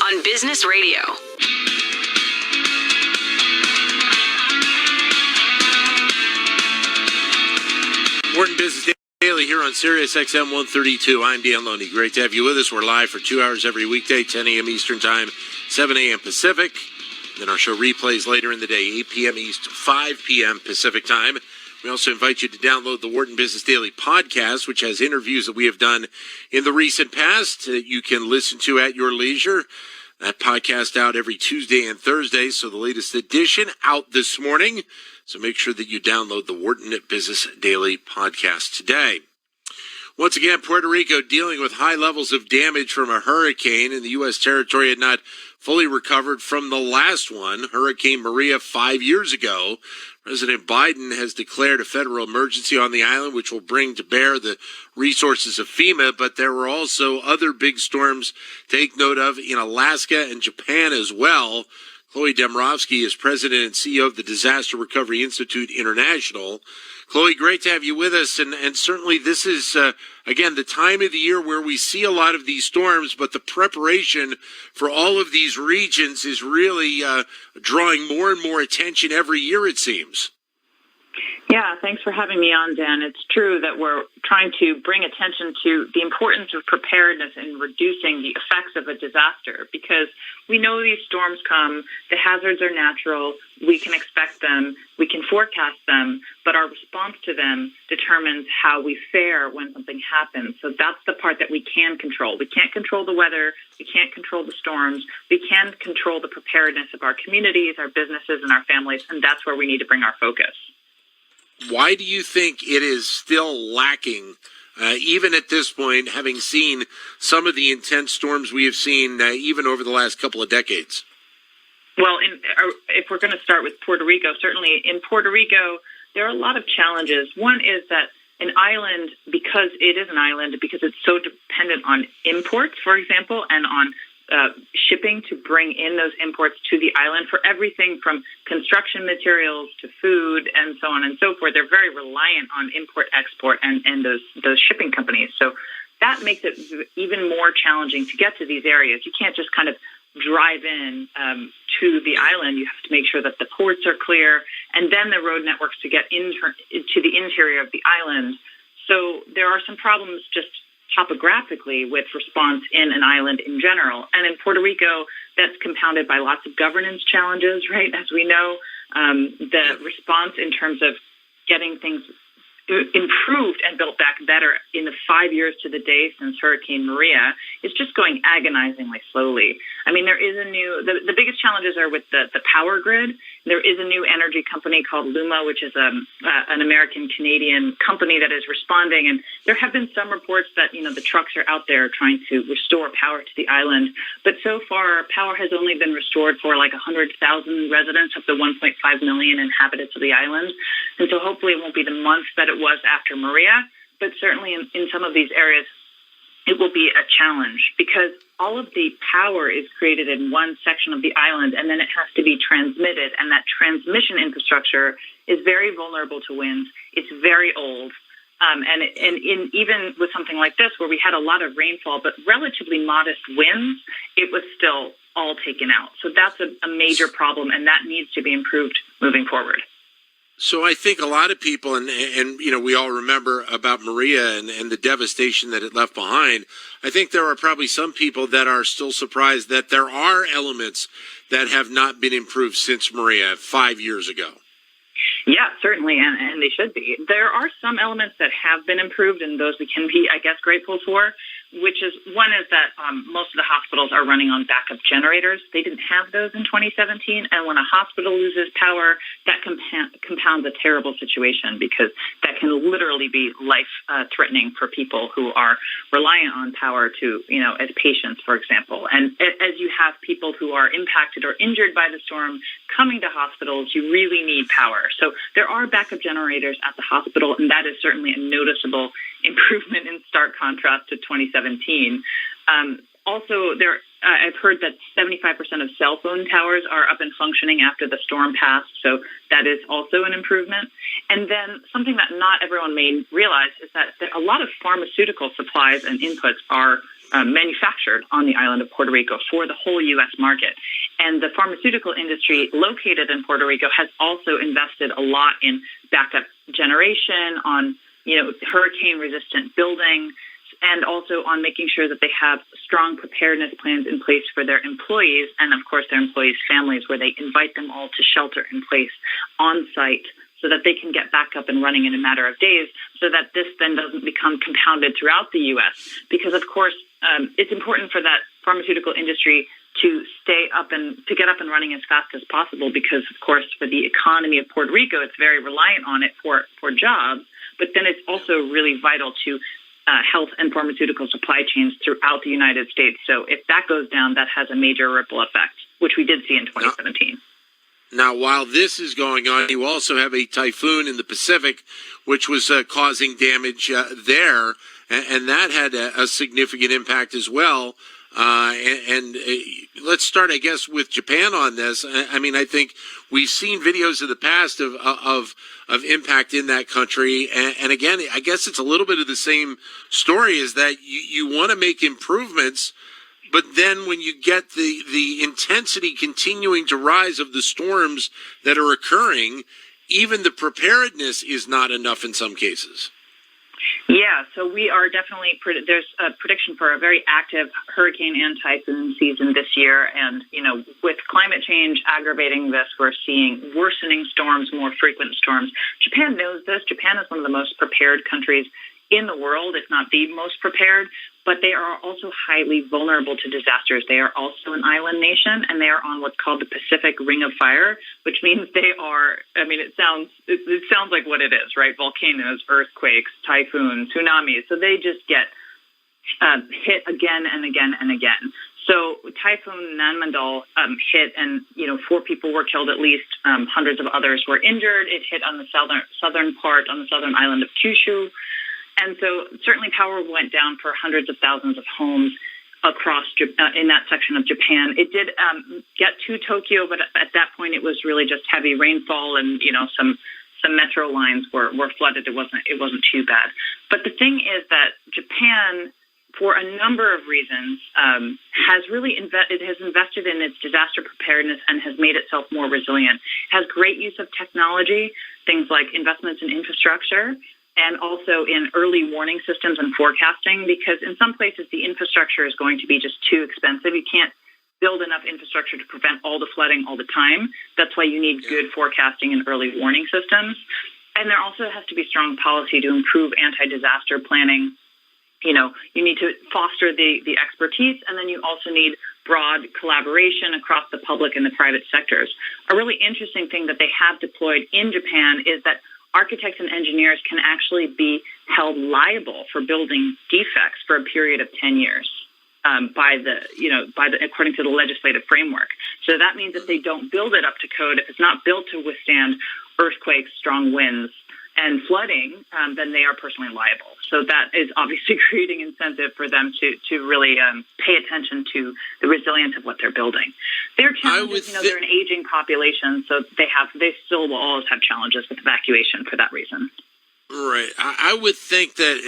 on Business Radio. Wharton Business Daily here on Sirius XM 132. I'm Dan Loney. Great to have you with us. We're live for 2 hours every weekday, 10 a.m. Eastern Time, 7 a.m. Pacific. Then our show replays later in the day, 8 p.m. East, 5 p.m. Pacific Time. We also invite you to download the Wharton Business Daily podcast, which has interviews that we have done in the recent past that you can listen to at your leisure. That podcast out every Tuesday and Thursday, so the latest edition out this morning. So make sure that you download the Wharton Business Daily podcast today. Once again, Puerto Rico dealing with high levels of damage from a hurricane, and the U.S. territory had not fully recovered from the last one, Hurricane Maria, 5 years ago. President Biden has declared a federal emergency on the island, which will bring to bear the resources of FEMA, but there were also other big storms to take note of in Alaska and Japan as well. Chloe Demrovsky is president and CEO of the Disaster Recovery Institute International. Chloe, great to have you with us, and certainly this is, again, the time of the year where we see a lot of these storms, but the preparation for all of these regions is really drawing more and more attention every year, it seems. Yeah, thanks for having me on, Dan. It's true that we're trying to bring attention to the importance of preparedness in reducing the effects of a disaster, because we know these storms come, the hazards are natural, we can expect them, we can forecast them, but our response to them determines how we fare when something happens. So that's the part that we can control. We can't control the weather, we can't control the storms, we can control the preparedness of our communities, our businesses, and our families, and that's where we need to bring our focus. Why do you think it is still lacking, even at this point, having seen some of the intense storms we have seen even over the last couple of decades? Well, if we're going to start with Puerto Rico, certainly in Puerto Rico, there are a lot of challenges. One is that an island, because it is an island, because it's so dependent on imports, for example, and on shipping to bring in those imports to the island for everything from construction materials to food and so on and so forth. They're very reliant on import-export and those shipping companies. So that makes it even more challenging to get to these areas. You can't just kind of drive in to the island. You have to make sure that the ports are clear and then the road networks to get to the interior of the island. So there are some problems just topographically with response in an island in general. And in Puerto Rico, that's compounded by lots of governance challenges, right? As we know, the response in terms of getting things improved and built back better in the 5 years to the day since Hurricane Maria is just going agonizingly slowly. I mean, there is the biggest challenges are with the power grid. There is a new energy company called Luma, which is an American-Canadian company that is responding. And there have been some reports that, the trucks are out there trying to restore power to the island. But so far, power has only been restored for like 100,000 residents of the 1.5 million inhabitants of the island. And so hopefully it won't be the month that it was after Maria, but certainly in some of these areas, it will be a challenge because all of the power is created in one section of the island, and then it has to be transmitted, and that transmission infrastructure is very vulnerable to winds. It's very old. Even with something like this, where we had a lot of rainfall, but relatively modest winds, it was still all taken out. So that's a major problem, and that needs to be improved moving forward. So I think a lot of people, and we all remember about Maria and the devastation that it left behind. I think there are probably some people that are still surprised that there are elements that have not been improved since Maria 5 years ago. Yeah, certainly, and they should be. There are some elements that have been improved, and those we can be, I guess, grateful for, which is, one is that most of the hospitals are running on backup generators. They didn't have those in 2017, and when a hospital loses power, that compounds a terrible situation because that can literally be life-threatening for people who are reliant on power to, as patients, for example. And as you have people who are impacted or injured by the storm coming to hospitals, you really need power. So there are backup generators at the hospital, and that is certainly a noticeable improvement in stark contrast to 2017. Also, I've heard that 75% of cell phone towers are up and functioning after the storm passed, so that is also an improvement. And then something that not everyone may realize is that a lot of pharmaceutical supplies and inputs are manufactured on the island of Puerto Rico for the whole U.S. market. And the pharmaceutical industry located in Puerto Rico has also invested a lot in backup generation, on hurricane-resistant buildings, and also on making sure that they have strong preparedness plans in place for their employees and, of course, their employees' families, where they invite them all to shelter in place on site so that they can get back up and running in a matter of days, so that this then doesn't become compounded throughout the U.S. Because, of course, it's important for that pharmaceutical industry to get up and running as fast as possible, because, of course, for the economy of Puerto Rico, it's very reliant on it for jobs. But then it's also really vital to health and pharmaceutical supply chains throughout the United States. So if that goes down, that has a major ripple effect, which we did see in 2017. Now, while this is going on, you also have a typhoon in the Pacific, which was causing damage there, and that had a significant impact as well. Let's start, I guess, with Japan on this. I mean, I think we've seen videos of the past of impact in that country, and again, I guess it's a little bit of the same story, is that you want to make improvements, but then when you get the intensity continuing to rise of the storms that are occurring, even the preparedness is not enough in some cases. Yeah, so we are definitely, there's a prediction for a very active hurricane and typhoon season this year. And, with climate change aggravating this, we're seeing worsening storms, more frequent storms. Japan knows this. Japan is one of the most prepared countries in the world, if not the most prepared, but they are also highly vulnerable to disasters. They are also an island nation, and they are on what's called the Pacific Ring of Fire, which means they are, it sounds like what it is, right? Volcanoes, earthquakes, typhoons, tsunamis. So they just get hit again and again and again. So Typhoon Nanmadol hit, and 4 people were killed at least. Hundreds of others were injured. It hit on the southern part, on the southern island of Kyushu. And so certainly power went down for hundreds of thousands of homes across in that section of Japan. It did get to Tokyo, but at that point it was really just heavy rainfall, and some metro lines were flooded. It wasn't too bad. But the thing is that Japan, for a number of reasons, has invested in its disaster preparedness and has made itself more resilient. It has great use of technology, things like investments in infrastructure, and also in early warning systems and forecasting, because in some places the infrastructure is going to be just too expensive. You can't build enough infrastructure to prevent all the flooding all the time. That's why you need good forecasting and early warning systems. And there also has to be strong policy to improve anti-disaster planning. You need to foster the expertise, and then you also need broad collaboration across the public and the private sectors. A really interesting thing that they have deployed in Japan is that architects and engineers can actually be held liable for building defects for a period of 10 years according to the legislative framework. So that means if they don't build it up to code, if it's not built to withstand earthquakes, strong winds, and flooding, then they are personally liable. So that is obviously creating incentive for them to really pay attention to the resilience of what they're building. Their challenges, they're an aging population, so they still will always have challenges with evacuation for that reason. Right. I would think that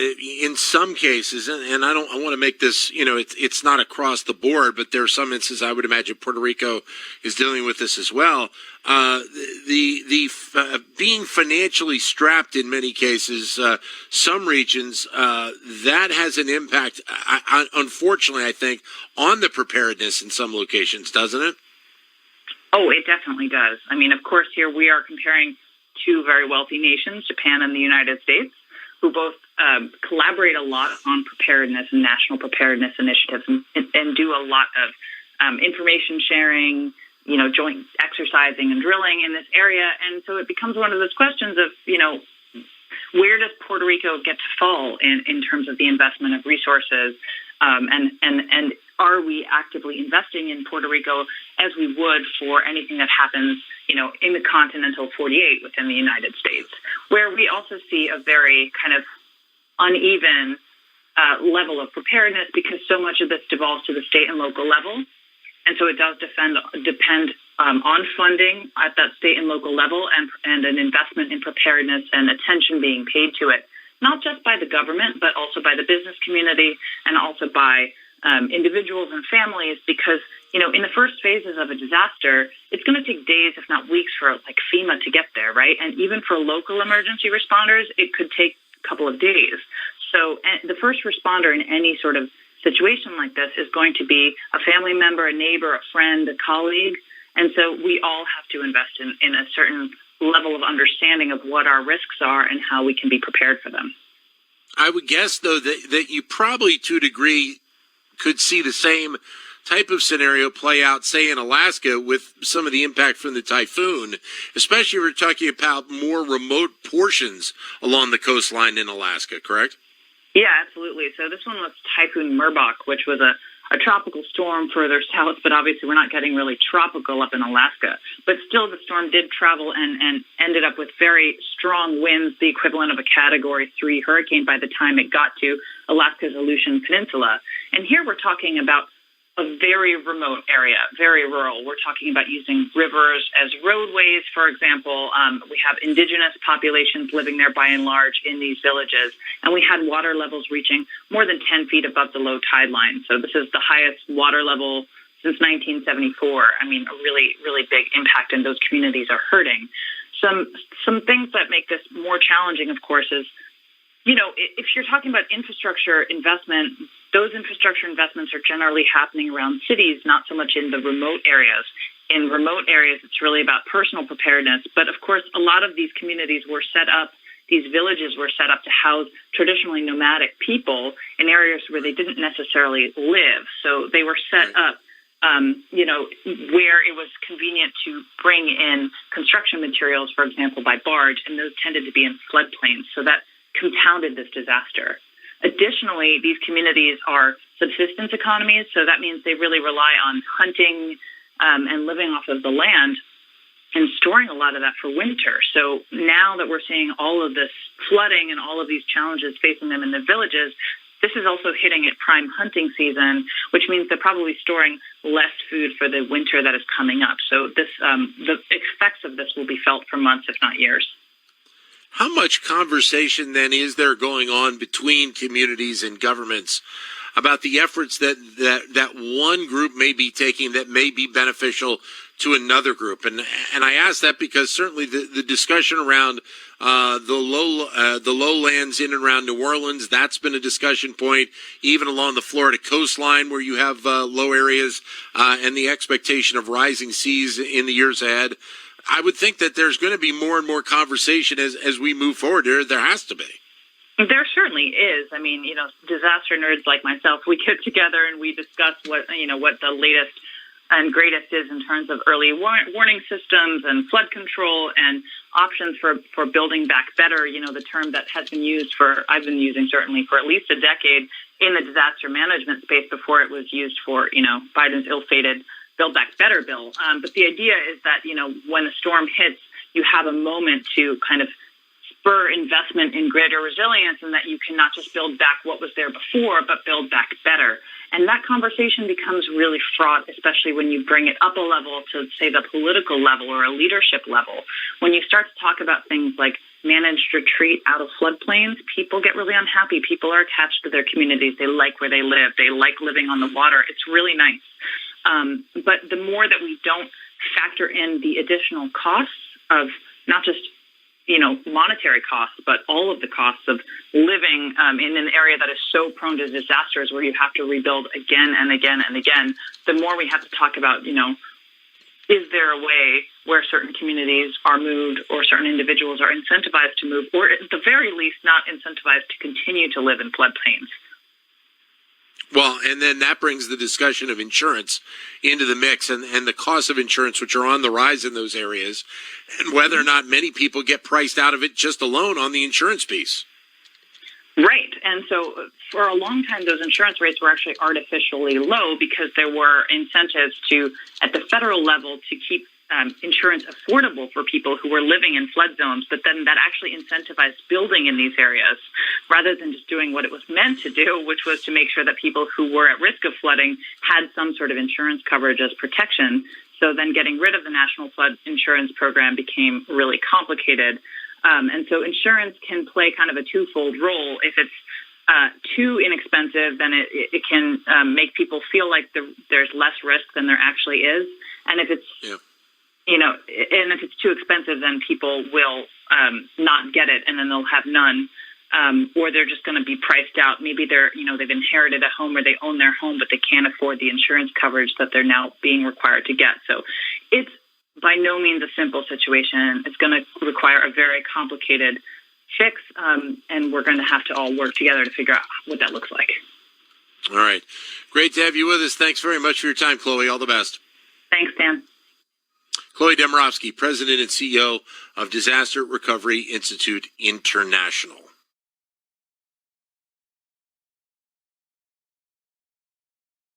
in some cases, and I want to make this, it's not across the board, but there are some instances I would imagine Puerto Rico is dealing with this as well. Being financially strapped in many cases, some regions, that has an impact, unfortunately, I think, on the preparedness in some locations, doesn't it? Oh, it definitely does. Of course, here we are comparing two very wealthy nations, Japan and the United States, who both collaborate a lot on preparedness and national preparedness initiatives and do a lot of information sharing, joint exercising and drilling in this area. And so it becomes one of those questions of, where does Puerto Rico get to fall in terms of the investment of resources? And are we actively investing in Puerto Rico as we would for anything that happens, in the continental 48 within the United States, where we also see a very kind of uneven level of preparedness, because so much of this devolves to the state and local level. And so it does depend on funding at that state and local level, and an investment in preparedness and attention being paid to it, not just by the government, but also by the business community, and also by individuals and families, because, in the first phases of a disaster, it's going to take days, if not weeks, for like FEMA to get there, right? And even for local emergency responders, it could take a couple of days. So the first responder in any sort of situation like this is going to be a family member, a neighbor, a friend, a colleague. And so we all have to invest in a certain level of understanding of what our risks are and how we can be prepared for them. I would guess, though, that you probably, to a degree, could see the same type of scenario play out, say, in Alaska with some of the impact from the typhoon, especially if we're talking about more remote portions along the coastline in Alaska, correct? Yeah, absolutely. So this one was Typhoon Merbok, which was a tropical storm further south, but obviously we're not getting really tropical up in Alaska. But still, the storm did travel and ended up with very strong winds, the equivalent of a Category 3 hurricane by the time it got to Alaska's Aleutian Peninsula. And here we're talking about a very remote area, very rural. We're talking about using rivers as roadways, for example. We have indigenous populations living there by and large in these villages. And we had water levels reaching more than 10 feet above the low tide line. So this is the highest water level since 1974. I mean, a really, really big impact, and those communities are hurting. Some things that make this more challenging, of course, is, if you're talking about infrastructure investment, those infrastructure investments are generally happening around cities, not so much in the remote areas. In remote areas, it's really about personal preparedness. But of course, a lot of these communities were set up, these villages were set up to house traditionally nomadic people in areas where they didn't necessarily live. So they were set up, where it was convenient to bring in construction materials, for example, by barge, and those tended to be in floodplains. So that compounded this disaster. Additionally, these communities are subsistence economies, so that means they really rely on hunting and living off of the land and storing a lot of that for winter. So now that we're seeing all of this flooding and all of these challenges facing them in the villages, this is also hitting at prime hunting season, which means they're probably storing less food for the winter that is coming up. So this, the effects of this will be felt for months, if not years. How much conversation, then, is there going on between communities and governments about the efforts that one group may be taking that may be beneficial to another group? And I ask that because certainly the discussion around the lowlands in and around New Orleans, that's been a discussion point, even along the Florida coastline where you have low areas and the expectation of rising seas in the years ahead. I would think that there's going to be more and more conversation as we move forward. There has to be. There certainly is. I mean, disaster nerds like myself, we get together and we discuss what the latest and greatest is in terms of early warning systems and flood control and options for building back better. The term that has been used I've been using certainly for at least a decade in the disaster management space before it was used for, Biden's ill-fated Build Back Better bill. But the idea is that, when a storm hits, you have a moment to kind of spur investment in greater resilience, and that you can not just build back what was there before, but build back better. And that conversation becomes really fraught, especially when you bring it up a level to, say, the political level or a leadership level. When you start to talk about things like managed retreat out of floodplains, people get really unhappy. People are attached to their communities. They like where they live. They like living on the water. It's really nice. But the more that we don't factor in the additional costs of not just, monetary costs, but all of the costs of living in an area that is so prone to disasters where you have to rebuild again and again and again, the more we have to talk about, is there a way where certain communities are moved or certain individuals are incentivized to move, or at the very least not incentivized to continue to live in floodplains? Well, and then that brings the discussion of insurance into the mix and the cost of insurance, which are on the rise in those areas, and whether or not many people get priced out of it just alone on the insurance piece. Right. And so for a long time, those insurance rates were actually artificially low because there were incentives at the federal level to keep insurance affordable for people who were living in flood zones, but then that actually incentivized building in these areas rather than just doing what it was meant to do, which was to make sure that people who were at risk of flooding had some sort of insurance coverage as protection. So then getting rid of the National Flood Insurance Program became really complicated. And so insurance can play kind of a twofold role. If it's too inexpensive, then it can make people feel like there's less risk than there actually is. And if it's and if it's too expensive, then people will not get it, and then they'll have none, or they're just going to be priced out. Maybe they've inherited a home or they own their home, but they can't afford the insurance coverage that they're now being required to get. So it's by no means a simple situation. It's going to require a very complicated fix, and we're going to have to all work together to figure out what that looks like. All right. Great to have you with us. Thanks very much for your time, Chloe. All the best. Thanks, Dan. Chloe Damarovsky, President and CEO of Disaster Recovery Institute International.